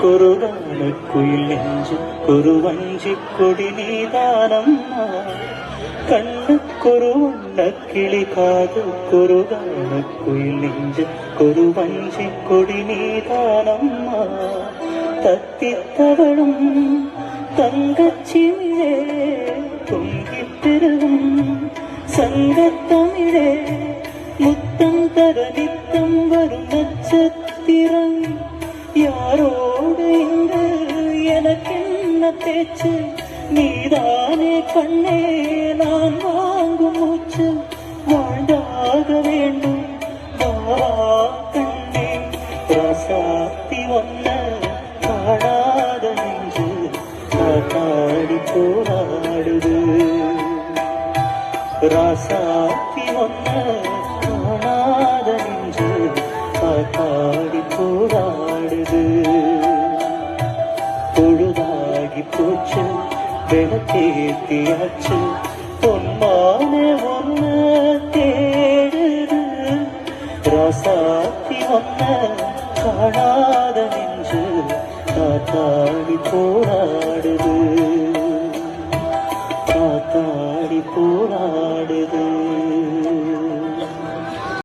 കുറുകാണക്കുയിൽ നെഞ്ചു കുറുവഞ്ചിക്കൊടി നീതാനമ്മ കണ്ണുക്കുറുവണ്ണക്കിളി കുറുകാണക്കുയിൽ നെഞ്ചു കുറുവഞ്ചിക്കൊടി നീതാനമ്മ തത്തിത്തവളും തങ്കച്ചിമിഴേ പൊങ്കിപ്പെരുകും സംഗത്തമിഴേ മുത്തം തരനിത്തം വരും നക്ഷത്തിരം யாரோடு இன்று எனக்கென்ன பேச்சு நீதானே கண்ணே நான் வாங்கும் மூச்சு வாழ்ந்தாக வேண்டும் கண்ணே ராசாத்தி ஒன்ன காணாத நெஞ்சு காத்தாடி போராடுது ராசாத்தி ஒன்ன காணாத நெஞ்சு காத்தாடி போராடுது பொழுதாகி போச்சு விளக்கேத்தியாச்சு பொன்மான ஒன்ன தேடுது ராசாத்தி ஒன்ன காணாத நெஞ்சு காத்தாடி போராடுது